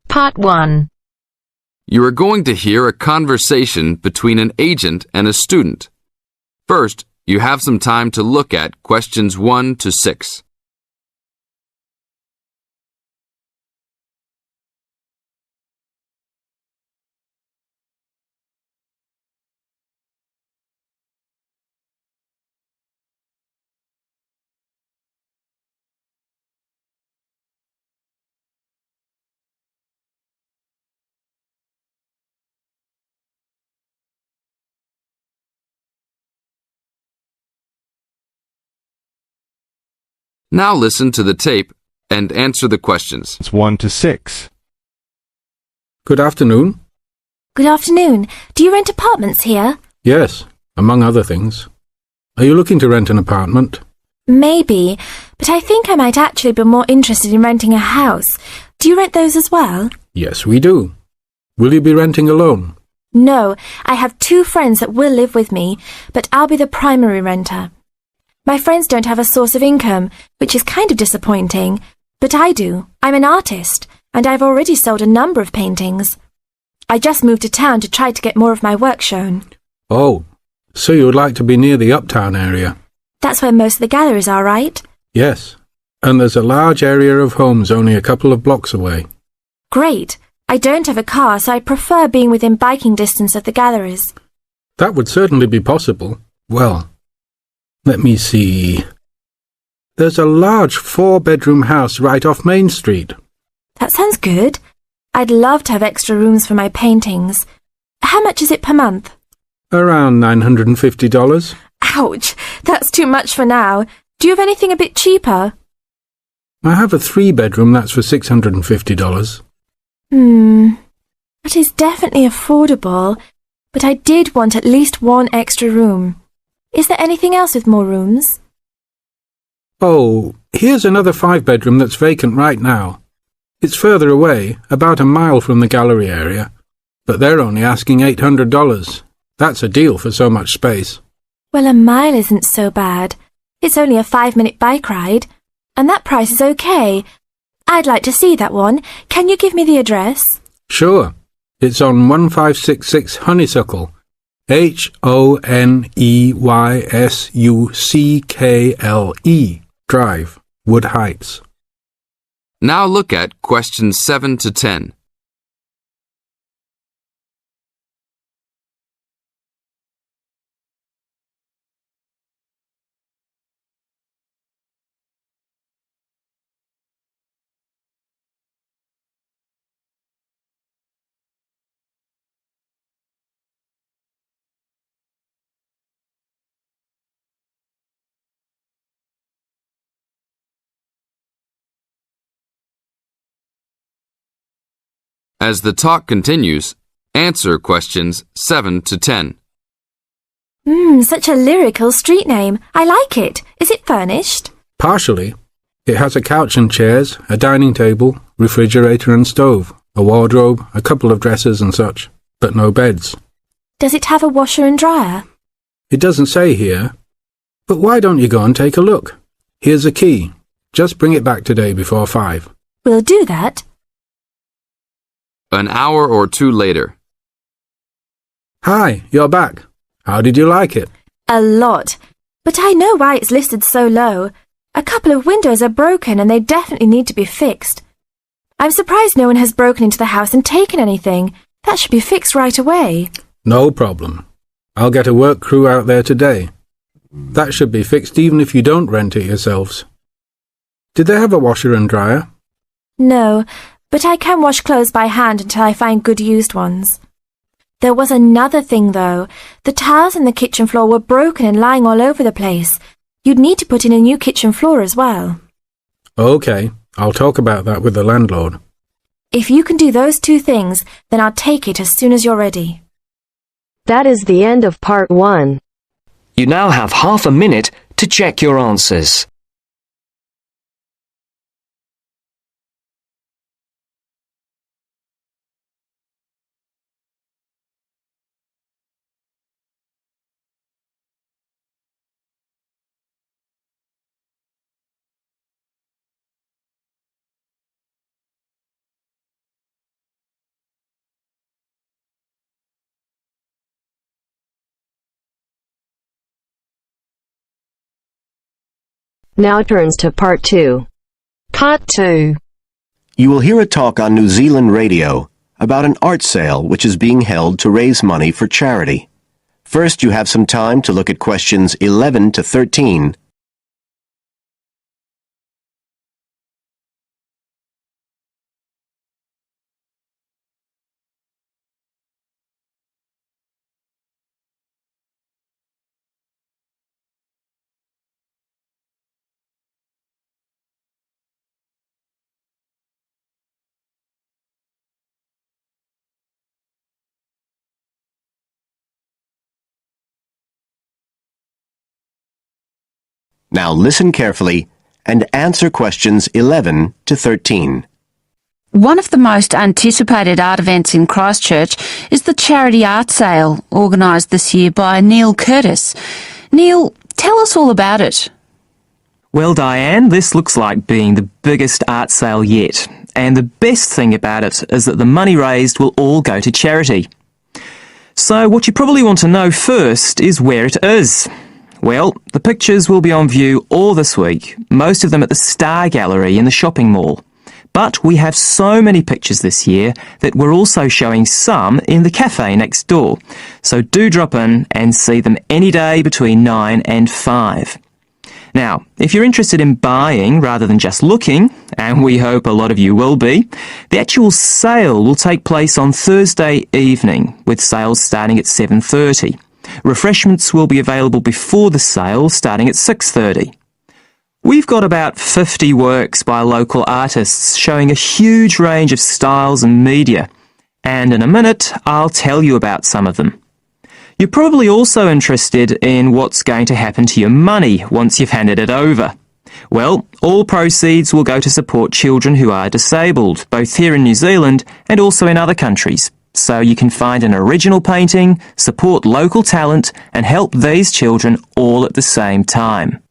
Part 1. You are going to hear a conversation between an agent and a student. First, you have some time to look at questions 1 to 6. Now listen to the tape and answer the questions. It's 1 to 6. Good afternoon. Good afternoon. Do you rent apartments here? Yes, among other things. Are you looking to rent an apartment? Maybe, but I think I might actually be more interested in renting a house. Do you rent those as well? Yes, we do. Will you be renting alone? No, I have 2 friends that will live with me, but I'll be the primary renter. My friends don't have a source of income, which is kind of disappointing, but I do. I'm an artist, and I've already sold a number of paintings. I just moved to town to try to get more of my work shown. Oh, so you would like to be near the uptown area? That's where most of the galleries are, right? Yes, and there's a large area of homes only a couple of blocks away. Great. I don't have a car, so I prefer being within biking distance of the galleries. That would certainly be possible. Well, let me see. There's a large 4-bedroom house right off Main Street. That sounds good. I'd love to have extra rooms for my paintings. How much is it per month? Around $950. Ouch, that's too much for now. Do you have anything a bit cheaper? I have a 3-bedroom that's for $650. That is definitely affordable, but I did want at least 1 extra room. Is there anything else with more rooms? Oh, here's another 5-bedroom that's vacant right now. It's further away, about a mile from the gallery area, but they're only asking $800. That's a deal for so much space. Well, a mile isn't so bad. It's only a 5-minute bike ride, and that price is okay. I'd like to see that one. Can you give me the address? Sure. It's on 1566 Honeysuckle. Honeysuckle Drive, Wood Heights. Now look at questions 7 to 10. As the talk continues, answer questions 7 to 10. Such a lyrical street name. I like it. Is it furnished? Partially. It has a couch and chairs, a dining table, refrigerator and stove, a wardrobe, a couple of dressers and such, but no beds. Does it have a washer and dryer? It doesn't say here. But why don't you go and take a look? Here's a key. Just bring it back today before 5. We'll do that. An hour or 2 later. Hi, you're back. How did you like it? A lot. But I know why it's listed so low. A couple of windows are broken and they definitely need to be fixed. I'm surprised no one has broken into the house and taken anything. That should be fixed right away. No problem. I'll get a work crew out there today. That should be fixed even if you don't rent it yourselves. Did they have a washer and dryer? No, but I can wash clothes by hand until I find good used ones. There was another thing, though. The tiles in the kitchen floor were broken and lying all over the place. You'd need to put in a new kitchen floor as well. OK, I'll talk about that with the landlord. If you can do those 2 things, then I'll take it as soon as you're ready. That is the end of part 1. You now have half a minute to check your answers. Now turns to Part 2. Part 2. You will hear a talk on New Zealand radio about an art sale which is being held to raise money for charity. First, you have some time to look at questions 11 to 13. Now listen carefully and answer questions 11 to 13. One of the most anticipated art events in Christchurch is the charity art sale organised this year by Neil Curtis. Neil, tell us all about it. Well, Diane, this looks like being the biggest art sale yet. And the best thing about it is that the money raised will all go to charity. So what you probably want to know first is where it is. Well, the pictures will be on view all this week, most of them at the Star Gallery in the shopping mall. But we have so many pictures this year that we're also showing some in the cafe next door. So do drop in and see them any day between 9 and 5. Now, if you're interested in buying rather than just looking, and we hope a lot of you will be, the actual sale will take place on Thursday evening, with sales starting at 7:30. Refreshments will be available before the sale, starting at 6:30. We've got about 50 works by local artists showing a huge range of styles and media, and in a minute I'll tell you about some of them. You're probably also interested in what's going to happen to your money once you've handed it over. Well, all proceeds will go to support children who are disabled, both here in New Zealand and also in other countries. So you can find an original painting, support local talent, and help these children all at the same time.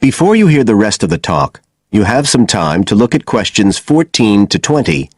Before you hear the rest of the talk, you have some time to look at questions 14 to 20.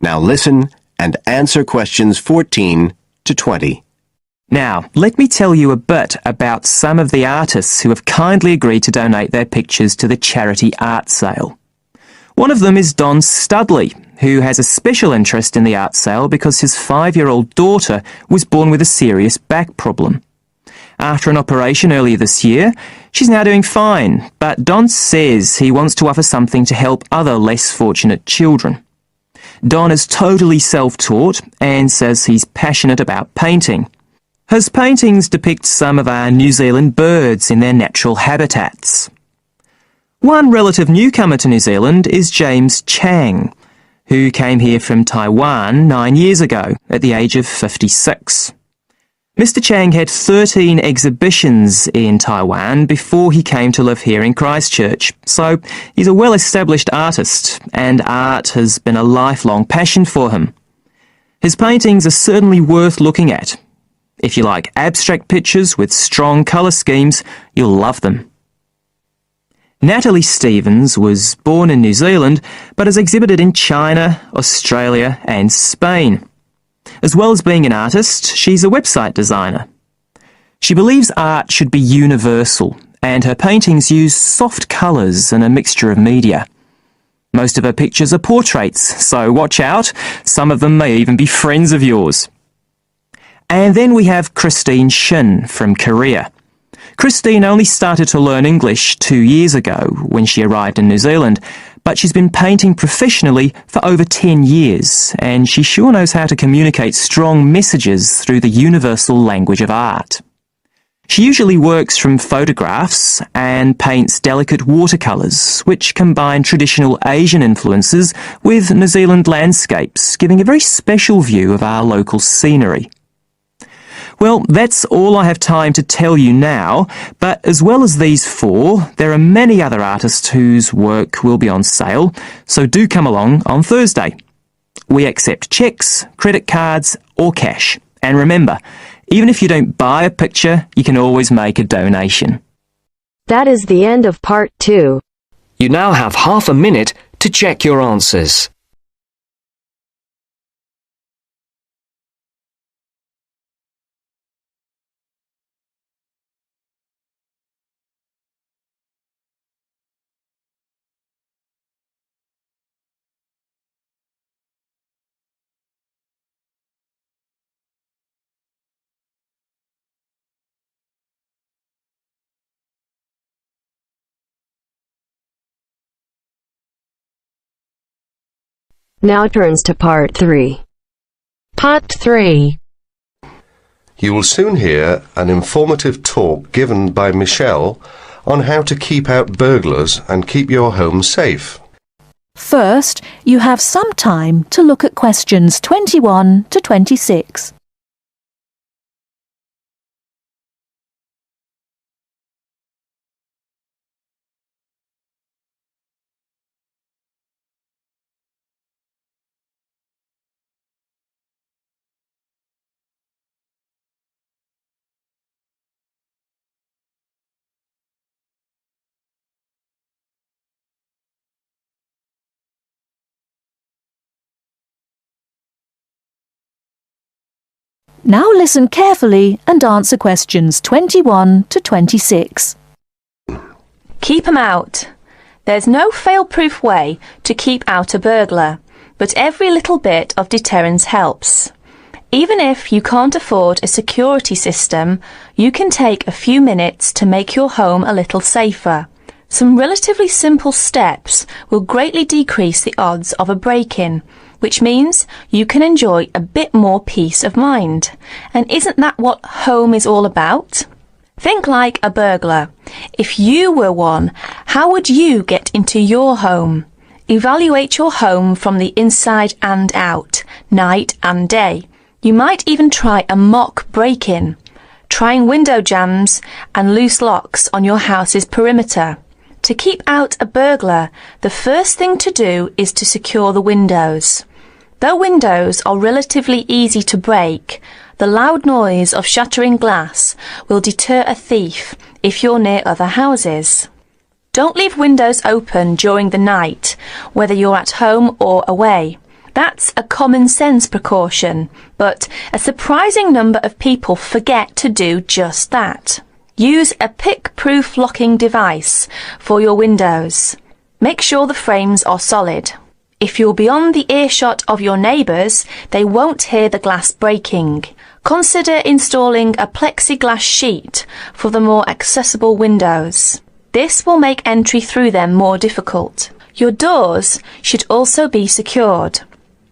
Now listen and answer questions 14 to 20. Now, let me tell you a bit about some of the artists who have kindly agreed to donate their pictures to the charity art sale. One of them is Don Studley, who has a special interest in the art sale because his 5-year-old daughter was born with a serious back problem. After an operation earlier this year, she's now doing fine, but Don says he wants to offer something to help other less fortunate children. Don is totally self-taught and says he's passionate about painting. His paintings depict some of our New Zealand birds in their natural habitats. One relative newcomer to New Zealand is James Chang, who came here from Taiwan 9 years ago at the age of 56. Mr. Chang had 13 exhibitions in Taiwan before he came to live here in Christchurch, so he's a well-established artist, and art has been a lifelong passion for him. His paintings are certainly worth looking at. If you like abstract pictures with strong colour schemes, you'll love them. Natalie Stevens was born in New Zealand, but has exhibited in China, Australia and Spain. As well as being an artist, she's a website designer. She believes art should be universal, and her paintings use soft colours and a mixture of media. Most of her pictures are portraits, so watch out, some of them may even be friends of yours. And then we have Christine Shin from Korea. Christine only started to learn English 2 years ago when she arrived in New Zealand, but she's been painting professionally for over 10 years, and she sure knows how to communicate strong messages through the universal language of art. She usually works from photographs and paints delicate watercolours, which combine traditional Asian influences with New Zealand landscapes, giving a very special view of our local scenery. Well, that's all I have time to tell you now, but as well as these four, there are many other artists whose work will be on sale, so do come along on Thursday. We accept cheques, credit cards or cash. And remember, even if you don't buy a picture, you can always make a donation. That is the end of part 2. You now have half a minute to check your answers. Now turns to part 3. Part 3. You will soon hear an informative talk given by Michelle on how to keep out burglars and keep your home safe. First, you have some time to look at questions 21 to 26. Now listen carefully and answer questions 21 to 26. Keep 'em out. There's no fail-proof way to keep out a burglar, but every little bit of deterrence helps. Even if you can't afford a security system, you can take a few minutes to make your home a little safer. Some relatively simple steps will greatly decrease the odds of a break-in, which means you can enjoy a bit more peace of mind. And isn't that what home is all about? Think like a burglar. If you were one, how would you get into your home? Evaluate your home from the inside and out, night and day. You might even try a mock break-in, trying window jams and loose locks on your house's perimeter. To keep out a burglar, the first thing to do is to secure the windows. Though windows are relatively easy to break, the loud noise of shattering glass will deter a thief if you're near other houses. Don't leave windows open during the night, whether you're at home or away. That's a common sense precaution, but a surprising number of people forget to do just that. Use a pick-proof locking device for your windows. Make sure the frames are solid. If you're beyond the earshot of your neighbours, they won't hear the glass breaking. Consider installing a plexiglass sheet for the more accessible windows. This will make entry through them more difficult. Your doors should also be secured.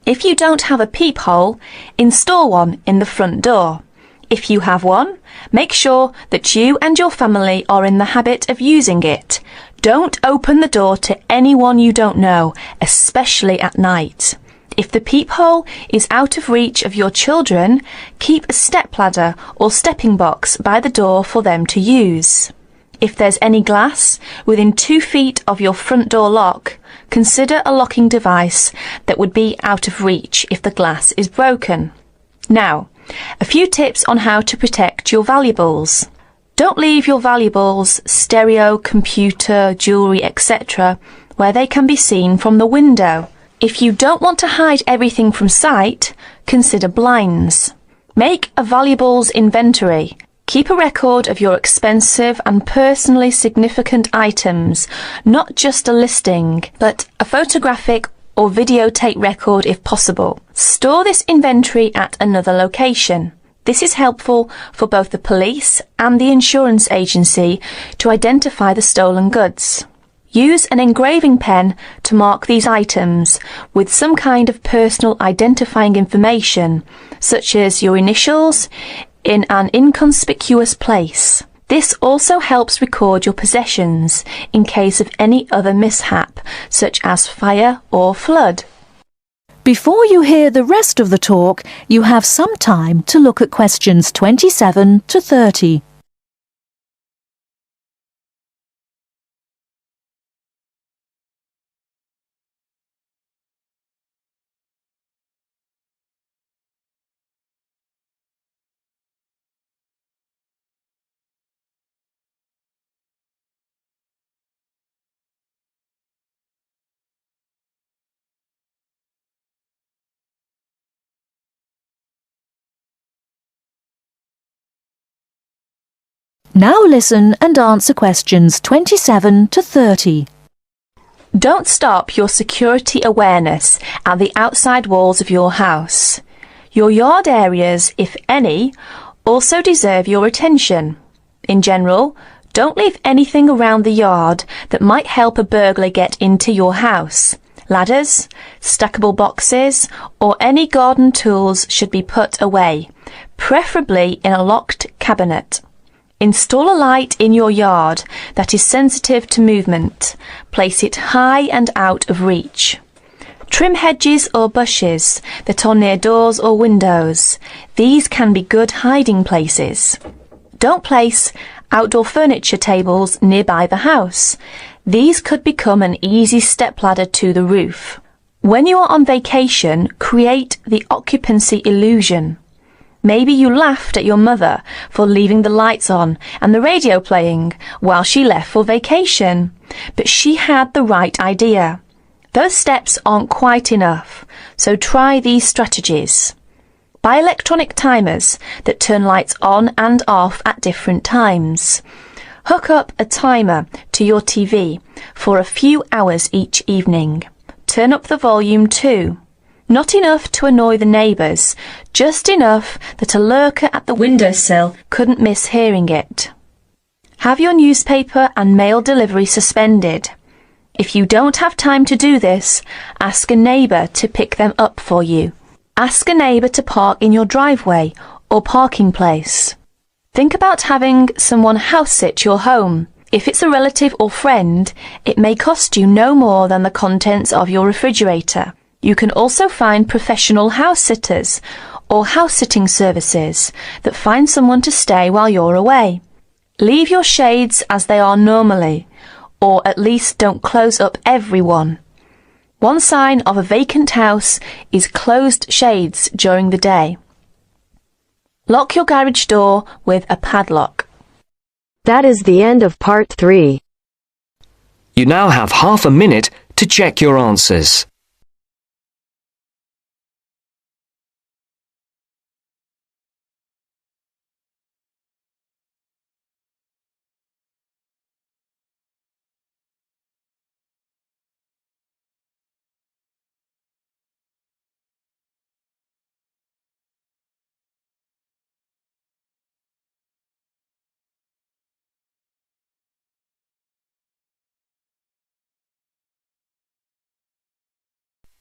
If you don't have a peephole, install one in the front door. If you have one, make sure that you and your family are in the habit of using it. Don't open the door to anyone you don't know, especially at night. If the peephole is out of reach of your children, keep a stepladder or stepping box by the door for them to use. If there's any glass within 2 feet of your front door lock, consider a locking device that would be out of reach if the glass is broken. Now, a few tips on how to protect your valuables. Don't leave your valuables, stereo, computer, jewellery, etc., where they can be seen from the window. If you don't want to hide everything from sight, consider blinds. Make a valuables inventory. Keep a record of your expensive and personally significant items, not just a listing, but a photographic or videotape record if possible. Store this inventory at another location. This is helpful for both the police and the insurance agency to identify the stolen goods. Use an engraving pen to mark these items with some kind of personal identifying information, such as your initials, in an inconspicuous place. This also helps record your possessions in case of any other mishap, such as fire or flood. Before you hear the rest of the talk, you have some time to look at questions 27 to 30. Now listen and answer questions 27 to 30. Don't stop your security awareness at the outside walls of your house. Your yard areas, if any, also deserve your attention. In general, don't leave anything around the yard that might help a burglar get into your house. Ladders, stackable boxes, or any garden tools should be put away, preferably in a locked cabinet. Install a light in your yard that is sensitive to movement. Place it high and out of reach. Trim hedges or bushes that are near doors or windows. These can be good hiding places. Don't place outdoor furniture tables nearby the house. These could become an easy stepladder to the roof. When you are on vacation, create the occupancy illusion. Maybe you laughed at your mother for leaving the lights on and the radio playing while she left for vacation, but she had the right idea. Those steps aren't quite enough, so try these strategies. Buy electronic timers that turn lights on and off at different times. Hook up a timer to your TV for a few hours each evening. Turn up the volume too. Not enough to annoy the neighbours, just enough that a lurker at the windowsill couldn't miss hearing it. Have your newspaper and mail delivery suspended. If you don't have time to do this, ask a neighbour to pick them up for you. Ask a neighbour to park in your driveway or parking place. Think about having someone house sit your home. If it's a relative or friend, it may cost you no more than the contents of your refrigerator. You can also find professional house sitters or house sitting services that find someone to stay while you're away. Leave your shades as they are normally, or at least don't close up everyone. One sign of a vacant house is closed shades during the day. Lock your garage door with a padlock. That is the end of part 3. You now have half a minute to check your answers.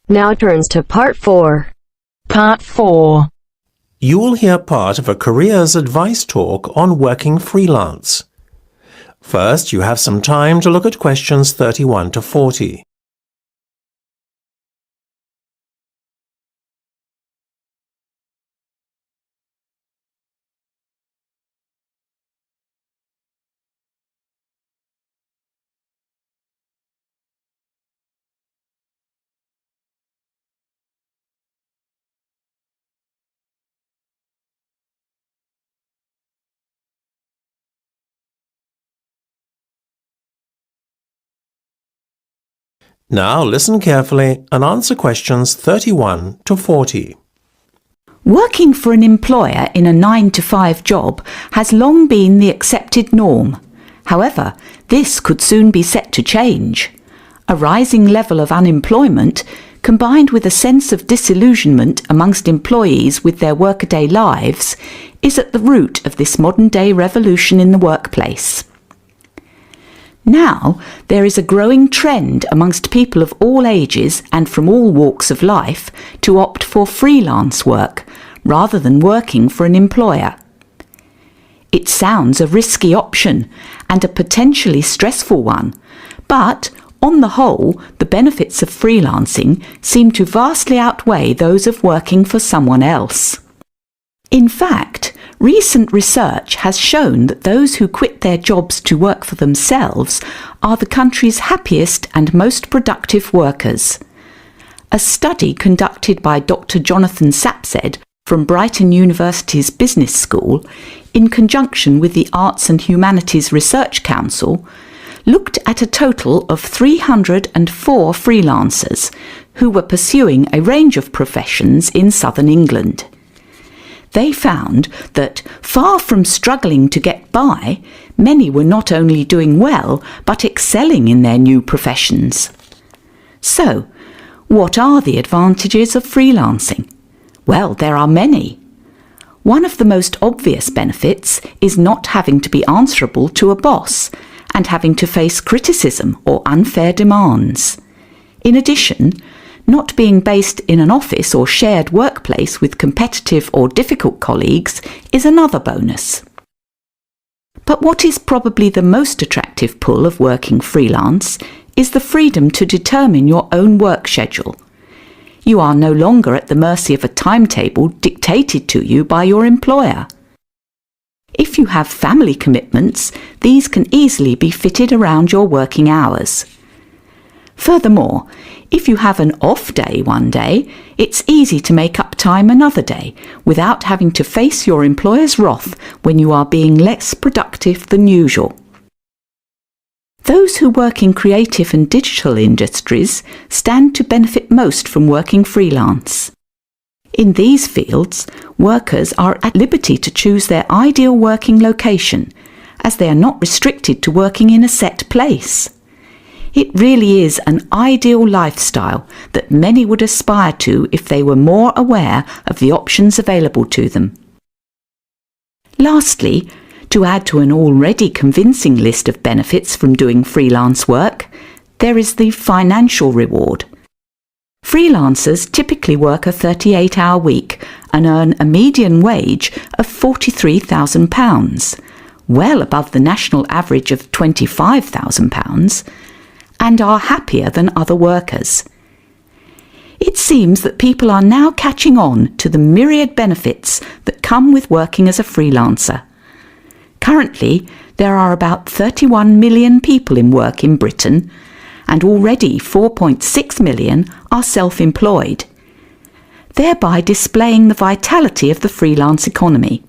Now turns to part 4. Part 4. You will hear part of a careers advice talk on working freelance. First, you have some time to look at questions 31 to 40. Now listen carefully and answer questions 31 to 40. Working for an employer in a 9-to-5 job has long been the accepted norm. However, this could soon be set to change. A rising level of unemployment, combined with a sense of disillusionment amongst employees with their workaday lives, is at the root of this modern-day revolution in the workplace. Now, there is a growing trend amongst people of all ages and from all walks of life to opt for freelance work rather than working for an employer. It sounds a risky option and a potentially stressful one, but On the whole, the benefits of freelancing seem to vastly outweigh those of working for someone else. In fact, recent research has shown that those who quit their jobs to work for themselves are the country's happiest and most productive workers. A study conducted by Dr. Jonathan Sapsed from Brighton University's Business School, in conjunction with the Arts and Humanities Research Council, looked at a total of 304 freelancers who were pursuing a range of professions in southern England. They found that, far from struggling to get by, many were not only doing well, but excelling in their new professions. So, what are the advantages of freelancing? Well, there are many. One of the most obvious benefits is not having to be answerable to a boss and having to face criticism or unfair demands. In addition, not being based in an office or shared workplace with competitive or difficult colleagues is another bonus. But what is probably the most attractive pull of working freelance is the freedom to determine your own work schedule. You are no longer at the mercy of a timetable dictated to you by your employer. If you have family commitments, these can easily be fitted around your working hours. Furthermore, if you have an off day one day, it's easy to make up time another day without having to face your employer's wrath when you are being less productive than usual. Those who work in creative and digital industries stand to benefit most from working freelance. In these fields, workers are at liberty to choose their ideal working location, as they are not restricted to working in a set place. It really is an ideal lifestyle that many would aspire to if they were more aware of the options available to them. Lastly, to add to an already convincing list of benefits from doing freelance work, there is the financial reward. Freelancers typically work a 38-hour week and earn a median wage of £43,000, well above the national average of £25,000, and are happier than other workers. It seems that people are now catching on to the myriad benefits that come with working as a freelancer. Currently, there are about 31 million people in work in Britain, and already 4.6 million are self-employed, thereby displaying the vitality of the freelance economy.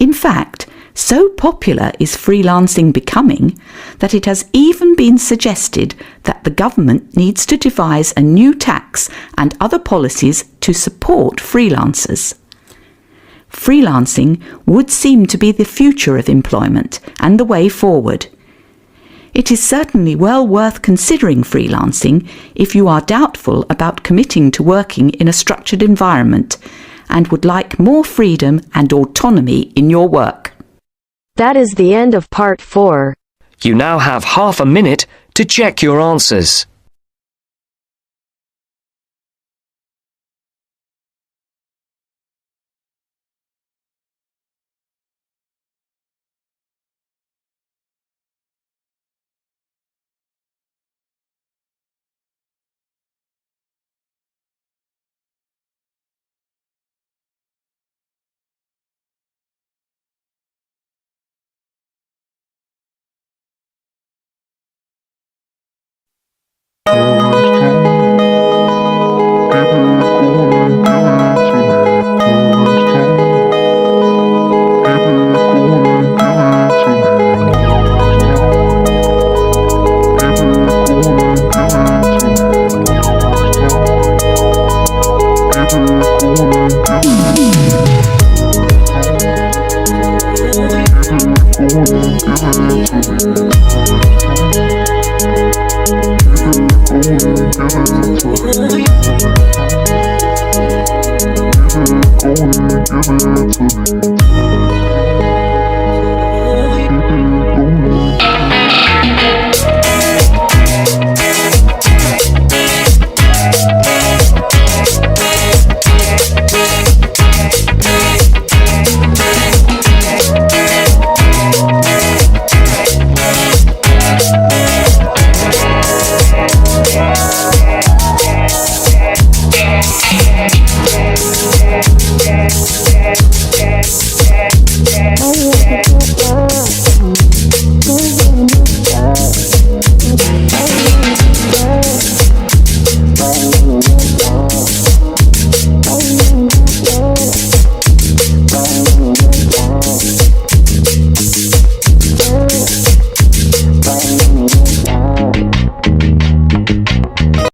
In fact, so popular is freelancing becoming that it has even been suggested that the government needs to devise a new tax and other policies to support freelancers. Freelancing would seem to be the future of employment and the way forward. It is certainly well worth considering freelancing if you are doubtful about committing to working in a structured environment and would like more freedom and autonomy in your work. That is the end of part 4. You now have half a minute to check your answers.